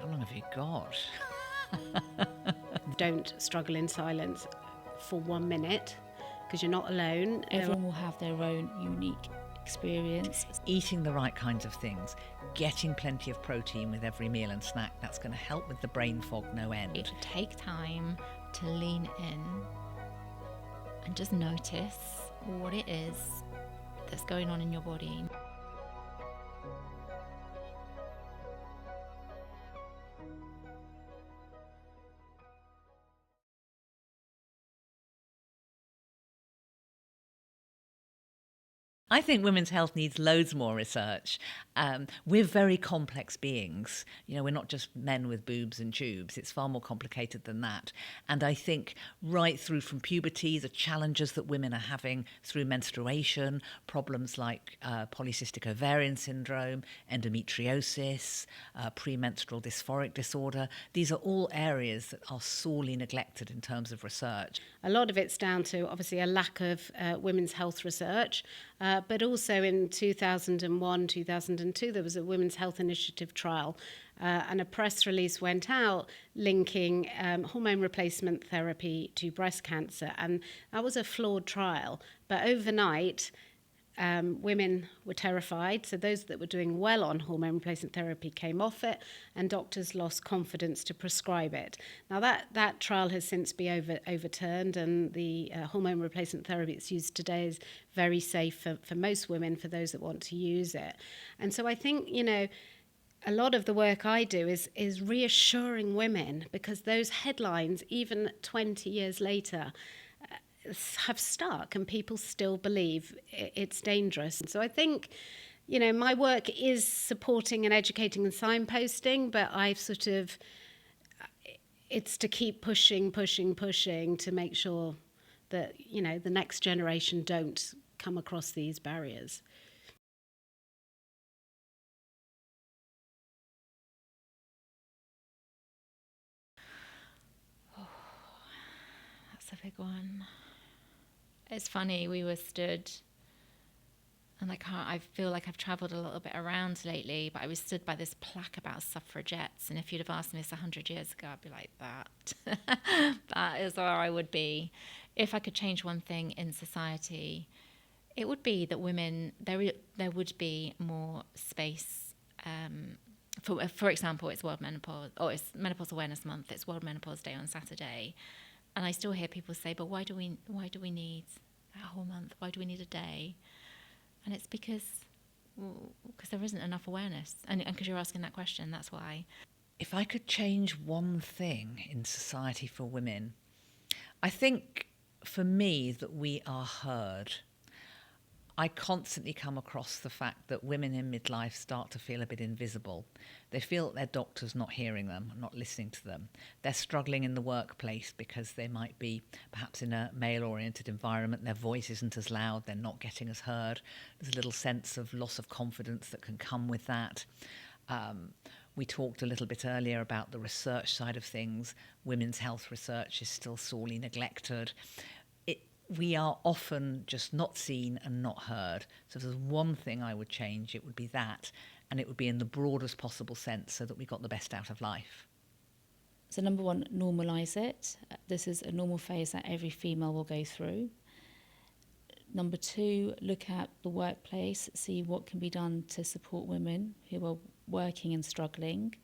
How long have you got? Don't struggle in silence for 1 minute because you're not alone. Everyone will have their own unique experience. Eating the right kinds of things, getting plenty of protein with every meal and snack, that's going to help with the brain fog no end. It take time to lean in and just notice what it is that's going on in your body. I think women's health needs loads more research. We're very complex beings. You know, we're not just men with boobs and tubes. It's far more complicated than that. And I think right through from puberty, the challenges that women are having through menstruation, problems like polycystic ovarian syndrome, endometriosis, premenstrual dysphoric disorder, these are all areas that are sorely neglected in terms of research. A lot of it's down to obviously a lack of women's health research, but also in 2001, 2002, there was a Women's Health Initiative trial, and a press release went out linking hormone replacement therapy to breast cancer. And that was a flawed trial, but overnight, women were terrified. So those that were doing well on hormone replacement therapy came off it, and doctors lost confidence to prescribe it. Now that trial has since been overturned, and the hormone replacement therapy that's used today is very safe for most women, for those that want to use it. And so I think, you know, a lot of the work I do is reassuring women, because those headlines, even 20 years later, have stuck, and people still believe it's dangerous. So I think, you know, my work is supporting and educating and signposting, but I've sort of, it's to keep pushing to make sure that, you know, the next generation don't come across these barriers. That's a big one. It's funny, we were stood, and I feel like I've travelled a little bit around lately, but I was stood by this plaque about suffragettes, and if you'd have asked me this 100 years ago, I'd be like, that is where I would be. If I could change one thing in society, it would be that women, there would be more space. For example, it's World Menopause, or it's Menopause Awareness Month, it's World Menopause Day on Saturday. And I still hear people say, but why do we need a whole month? Why do we need a day? And it's because there isn't enough awareness. And because you're asking that question, that's why. If I could change one thing in society for women, I think for me that we are heard. I constantly come across the fact that women in midlife start to feel a bit invisible. They feel that their doctor's not hearing them, not listening to them. They're struggling in the workplace because they might be perhaps in a male-oriented environment. Their voice isn't as loud. They're not getting as heard. There's a little sense of loss of confidence that can come with that. We talked a little bit earlier about the research side of things. Women's health research is still sorely neglected. We are often just not seen and not heard. So if there's one thing I would change, it would be that, and it would be in the broadest possible sense so that we got the best out of life. So number one, normalise it. This is a normal phase that every female will go through. Number two, look at the workplace, see what can be done to support women who are working and struggling.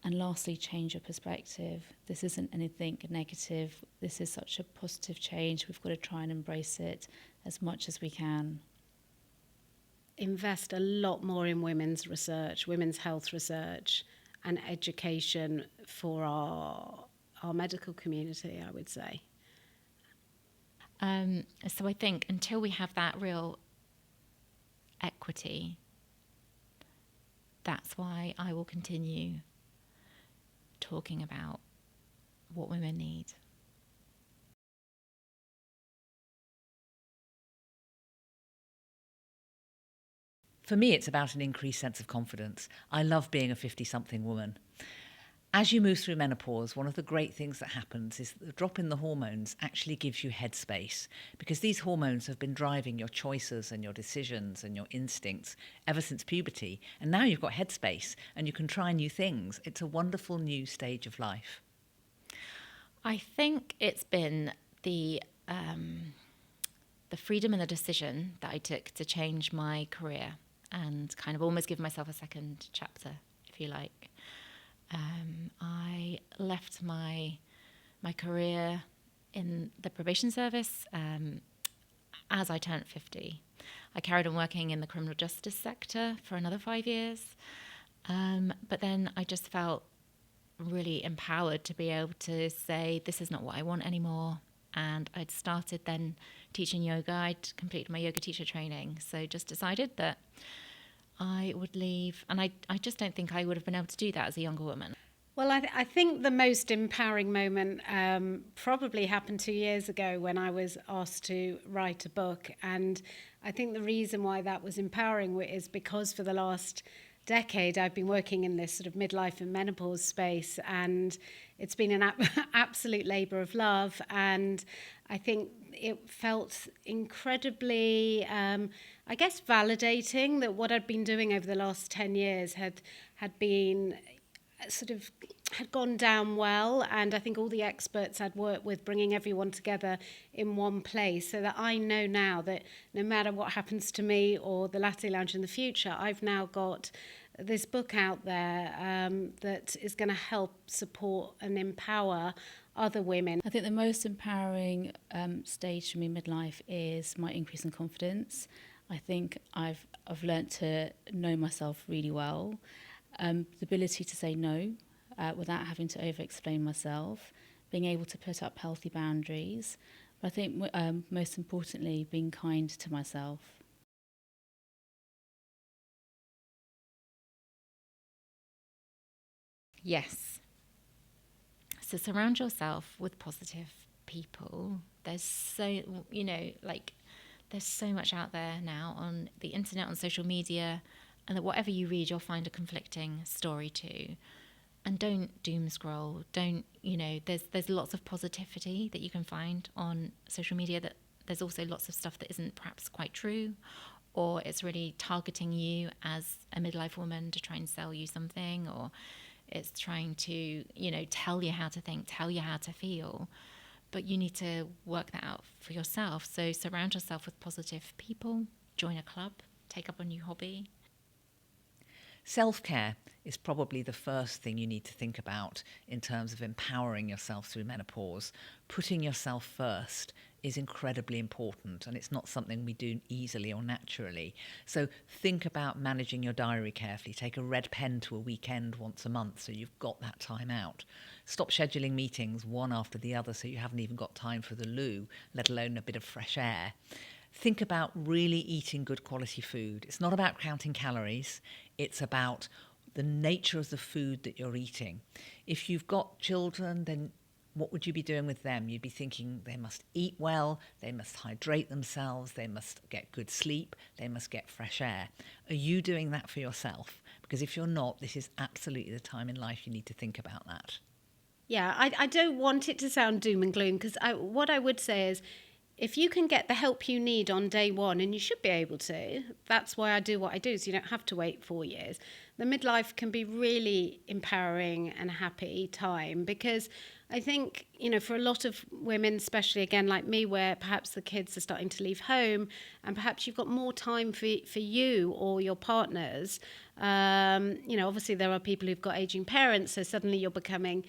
And lastly, change your perspective. This isn't anything negative. This is such a positive change. We've got to try and embrace it as much as we can. Invest a lot more in women's research, women's health research, and education for our medical community, I would say. So I think until we have that real equity, that's why I will continue talking about what women need. For me, it's about an increased sense of confidence. I love being a 50-something woman. As you move through menopause, one of the great things that happens is that the drop in the hormones actually gives you headspace, because these hormones have been driving your choices and your decisions and your instincts ever since puberty. And now you've got headspace and you can try new things. It's a wonderful new stage of life. I think it's been the freedom and the decision that I took to change my career and kind of almost give myself a second chapter, if you like. I left my career in the probation service as I turned 50. I carried on working in the criminal justice sector for another 5 years, but then I just felt really empowered to be able to say, this is not what I want anymore. And I'd started then teaching yoga. I'd completed my yoga teacher training. So just decided that I would leave. And I just don't think I would have been able to do that as a younger woman. Well, I think the most empowering moment probably happened 2 years ago when I was asked to write a book. And I think the reason why that was empowering is because for the last decade I've been working in this sort of midlife and menopause space, and it's been an absolute labour of love. And I think it felt incredibly, I guess, validating that what I'd been doing over the last 10 years had been sort of had gone down well, and I think all the experts I'd worked with bringing everyone together in one place, so that I know now that no matter what happens to me or the Latte Lounge in the future, I've now got this book out there that is going to help support and empower other women. I think the most empowering stage for me midlife is my increase in confidence. I think I've learnt to know myself really well. The ability to say no without having to over-explain myself, being able to put up healthy boundaries, but I think most importantly, being kind to myself. Yes. So surround yourself with positive people. There's so, there's so much out there now on the internet, on social media, and that whatever you read, you'll find a conflicting story too. And don't doom scroll. Don't, there's lots of positivity that you can find on social media. That there's also lots of stuff that isn't perhaps quite true, or it's really targeting you as a midlife woman to try and sell you something, or it's trying to, tell you how to think, tell you how to feel. But you need to work that out for yourself. So surround yourself with positive people, join a club, take up a new hobby. Self-care is probably the first thing you need to think about in terms of empowering yourself through menopause. Putting yourself first is incredibly important, and it's not something we do easily or naturally. So think about managing your diary carefully. Take a red pen to a weekend once a month so you've got that time out. Stop scheduling meetings one after the other so you haven't even got time for the loo, let alone a bit of fresh air. Think about really eating good quality food. It's not about counting calories. It's about the nature of the food that you're eating. If you've got children, then what would you be doing with them? You'd be thinking they must eat well, they must hydrate themselves, they must get good sleep, they must get fresh air. Are you doing that for yourself? Because if you're not, this is absolutely the time in life you need to think about that. Yeah, I don't want it to sound doom and gloom, because what I would say is, if you can get the help you need on day one, and you should be able to, that's why I do what I do, so you don't have to wait 4 years. The midlife can be really empowering and happy time, because I think, for a lot of women, especially again like me, where perhaps the kids are starting to leave home and perhaps you've got more time for you or your partners. Obviously there are people who've got aging parents, so suddenly you're becoming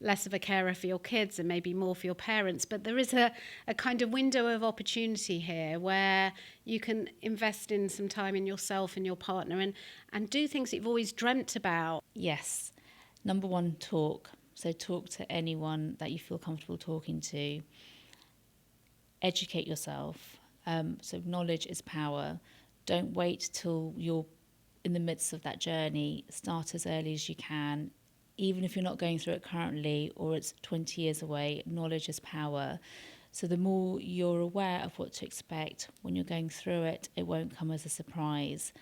less of a carer for your kids and maybe more for your parents. But there is a kind of window of opportunity here where you can invest in some time in yourself and your partner and do things that you've always dreamt about. Yes. Number one, talk. So talk to anyone that you feel comfortable talking to. Educate yourself. So knowledge is power. Don't wait till you're in the midst of that journey. Start as early as you can. Even if you're not going through it currently or it's 20 years away, knowledge is power. So the more you're aware of what to expect when you're going through it, it won't come as a surprise.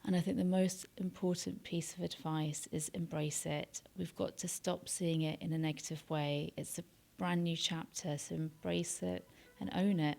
And I think the most important piece of advice is embrace it. We've got to stop seeing it in a negative way. It's a brand new chapter, so embrace it and own it.